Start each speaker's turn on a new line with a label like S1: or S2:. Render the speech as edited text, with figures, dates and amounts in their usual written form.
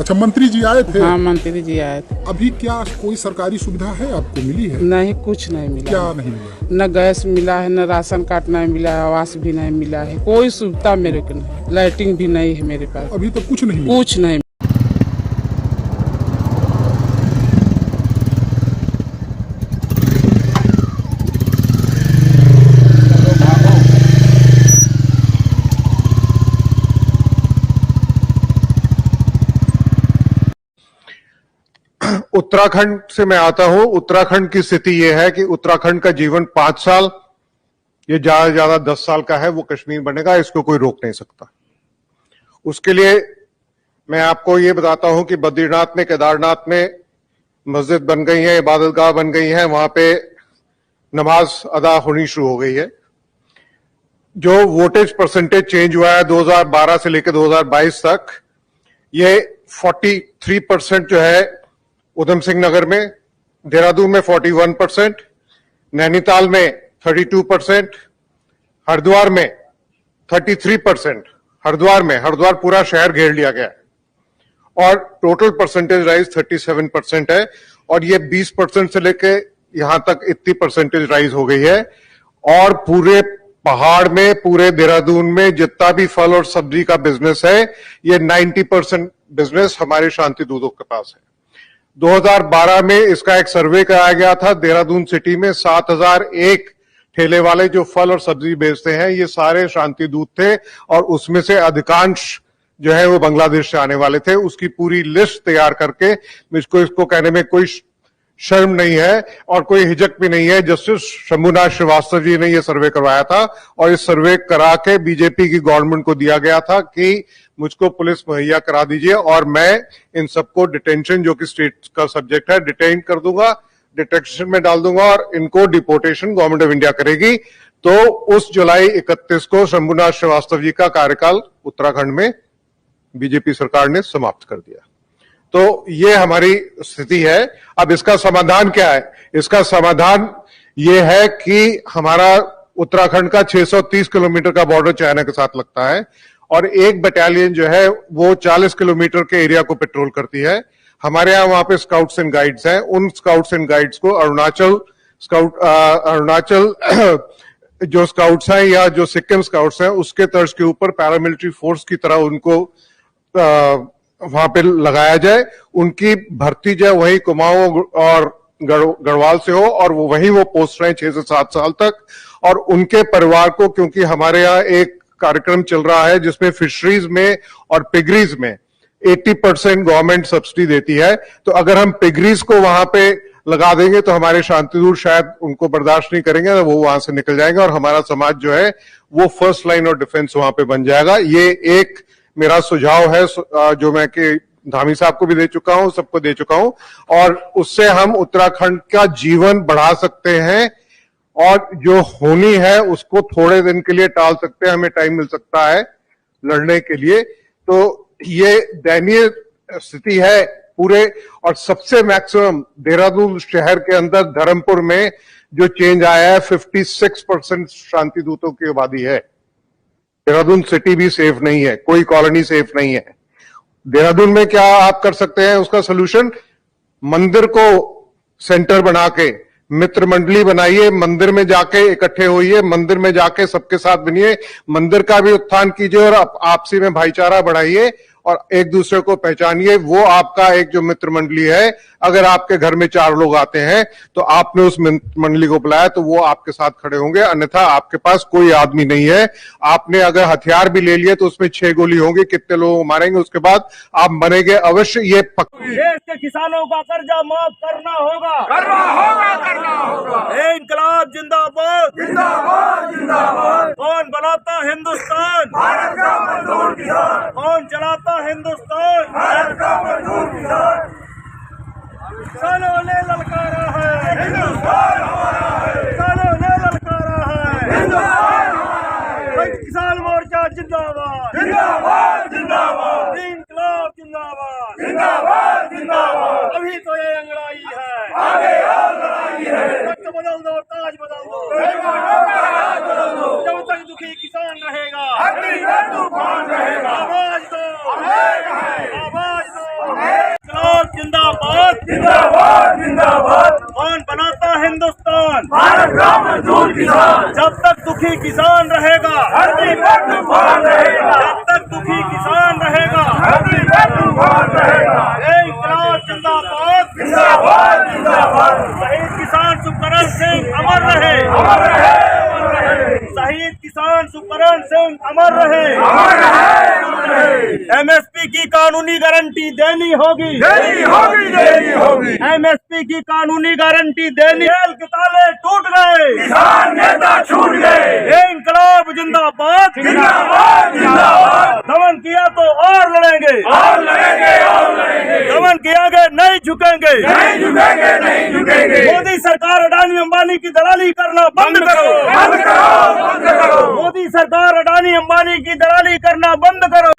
S1: अच्छा, मंत्री जी आए थे?
S2: हाँ, मंत्री जी आए थे।
S1: अभी क्या कोई सरकारी सुविधा है आपको, मिली है?
S2: नहीं, कुछ नहीं मिला।
S1: क्या नहीं मिला?
S2: न गैस मिला है, न राशन कार्ड नहीं मिला है, आवास भी नहीं मिला है, कोई सुविधा मेरे को नहीं, लाइटिंग भी नहीं है मेरे पास,
S1: अभी तो कुछ नहीं मिला?
S2: कुछ नहीं।
S3: उत्तराखंड से मैं आता हूं। उत्तराखंड की स्थिति यह है कि उत्तराखंड का जीवन 5 साल, ये ज्यादा ज्यादा 10 साल का है, वो कश्मीर बनेगा, इसको कोई रोक नहीं सकता। उसके लिए मैं आपको ये बताता हूं कि बद्रीनाथ में, केदारनाथ में मस्जिद बन गई है, इबादतगाह बन गई है, वहां पे नमाज अदा होनी शुरू हो गई है। जो वोटेज परसेंटेज चेंज हुआ है 2012 से लेकर 2022 तक, ये 43% जो है उधम सिंह नगर में, देहरादून में 41%, नैनीताल में 32%, हरिद्वार में 33%, हरिद्वार पूरा शहर घेर लिया गया है और टोटल परसेंटेज राइज 37% है। और ये 20% से लेके यहां तक इतनी परसेंटेज राइज हो गई है। और पूरे पहाड़ में, पूरे देहरादून में जितना भी फल और सब्जी का बिजनेस है, ये 90% बिजनेस हमारे शांति दूतों के पास है। 2012 में इसका एक सर्वे कराया गया था। देहरादून सिटी में 7001 ठेले वाले जो फल और सब्जी बेचते हैं, ये सारे शांति दूत थे और उसमें से अधिकांश जो है वो बांग्लादेश से आने वाले थे। उसकी पूरी लिस्ट तैयार करके मुझको इसको कहने में कोई शर्म नहीं है और कोई हिचक भी नहीं है। जस्टिस शंभुनाथ श्रीवास्तव जी ने यह सर्वे करवाया था और इस सर्वे करा के बीजेपी की गवर्नमेंट को दिया गया था कि मुझको पुलिस मुहैया करा दीजिए और मैं इन सबको डिटेंशन, जो कि स्टेट का सब्जेक्ट है, डिटेन कर दूंगा, डिटेक्शन में डाल दूंगा और इनको डिपोर्टेशन गवर्नमेंट ऑफ इंडिया करेगी। तो उस जुलाई 31 को शंभुनाथ श्रीवास्तव जी का कार्यकाल उत्तराखंड में बीजेपी सरकार ने समाप्त कर दिया। तो ये हमारी स्थिति है। अब इसका समाधान क्या है? इसका समाधान ये है कि हमारा उत्तराखंड का 630 किलोमीटर का बॉर्डर चाइना के साथ लगता है और एक बटालियन जो है वो 40 किलोमीटर के एरिया को पेट्रोल करती है। हमारे यहां वहां पे स्काउट्स एंड गाइड्स हैं। उन स्काउट्स एंड गाइड्स को अरुणाचल जो स्काउट्स हैं या जो सिक्किम स्काउट्स हैं, उसके तर्ज के ऊपर पैरामिलिट्री फोर्स की तरह उनको वहां पे लगाया जाए। उनकी भर्ती जो है वही कुमाऊं और गढ़वाल से हो और वो वहीं वो पोस्ट रहे 6 से 7 साल तक। और उनके परिवार को, क्योंकि हमारे यहाँ एक कार्यक्रम चल रहा है जिसमें फिशरीज में और पिगरीज में 80% गवर्नमेंट सब्सिडी देती है, तो अगर हम पिगरीज को वहां पे लगा देंगे तो हमारे शांतिदूत शायद उनको बर्दाश्त नहीं करेंगे, वो वहां से निकल जाएंगे और हमारा समाज जो है वो फर्स्ट लाइन ऑफ डिफेंस वहां पे बन जाएगा। ये एक मेरा सुझाव है जो मैं कि धामी साहब को भी दे चुका हूं, सबको दे चुका हूं, और उससे हम उत्तराखंड का जीवन बढ़ा सकते हैं और जो होनी है उसको थोड़े दिन के लिए टाल सकते हैं। हमें टाइम मिल सकता है लड़ने के लिए। तो ये दयनीय स्थिति है पूरे। और सबसे मैक्सिमम देहरादून शहर के अंदर धर्मपुर में जो चेंज आया है, 56% शांति दूतों की आबादी है। देहरादून सिटी भी सेफ नहीं है, कोई कॉलोनी सेफ नहीं है। देहरादून में क्या आप कर सकते हैं? उसका सोल्यूशन, मंदिर को सेंटर बना के मित्र मंडली बनाइए, मंदिर में जाके इकट्ठे होइए, मंदिर में जाके सबके साथ बनिए, मंदिर का भी उत्थान कीजिए और आपसी में भाईचारा बढ़ाइए और एक दूसरे को पहचानिए। वो आपका एक जो मित्र मंडली है, अगर आपके घर में 4 लोग आते हैं तो आपने उस मित्र मंडली को बुलाया तो वो आपके साथ खड़े होंगे, अन्यथा आपके पास कोई आदमी नहीं है। आपने अगर हथियार भी ले लिए तो उसमें 6 गोली होंगी, कितने लोग मारेंगे उसके बाद आप मरेंगे अवश्य। ये
S4: देश के किसानों का कर्जा माफ करना होगा, करना होगा, करना होगा। इंकलाब जिंदाबाद, जिंदाबाद, जिंदाबाद। कौन बनाता हिंदुस्तान? भारत का मजदूर किसान। कौन चलाता हिंदुस्तान? भारत का मजदूर किसान। किसानों ने ललकारा है, हिंदुस्तान हमारा है। किसानों ने ललकारा है, हिंदुस्तान हमारा है। किसान मोर्चा जिंदाबाद, जिंदाबाद, जिंदाबाद। इंकलाब जिंदाबाद, जिंदाबाद, जिंदाबाद। अभी तो ये अंगड़ाई है, आगे और लड़ाई है। तख्त बदल दो, ताज बदल दो, जब तक दुखी किसान रहेगा, तूफान रहेगा। आवाज दो, आवाज दो। जिंदाबाद जिंदाबाद जिंदाबाद। कौन बनाता हिंदुस्तान? भारत का मजदूर किसान। जब तक दुखी किसान रहेगा धरती पर तूफान रहेगा। जब तक दुखी किसान रहेगा धरती पर तूफान रहेगा। इंकलाब जिंदाबाद जिंदाबाद जिंदाबाद। शहीद किसान सुखकरण सिंह अमर रहे अमर रहे अमर रहे। शहीद किसान सुखकरण सिंह अमर रहे अमर रहे अमर रहे। एमएसपी की कानूनी गारंटी देनी होगी देनी होगी देनी होगी। एमएसपी की कानूनी गारंटी देनी। जेल के ताले टूट गए किसान नेता छूट गए। इंकलाब जिंदाबाद जिंदाबाद जिंदाबाद। दमन किया तो और लड़ेंगे और लड़ेंगे और लड़ेंगे। दमन के आगे नहीं झुकेंगे नहीं झुकेंगे नहीं झुकेंगे। मोदी सरकार अडानी अंबानी की दलाली करना बंद करो बंद करो बंद करो। मोदी सरकार अडानी अंबानी की दलाली करना बंद करो।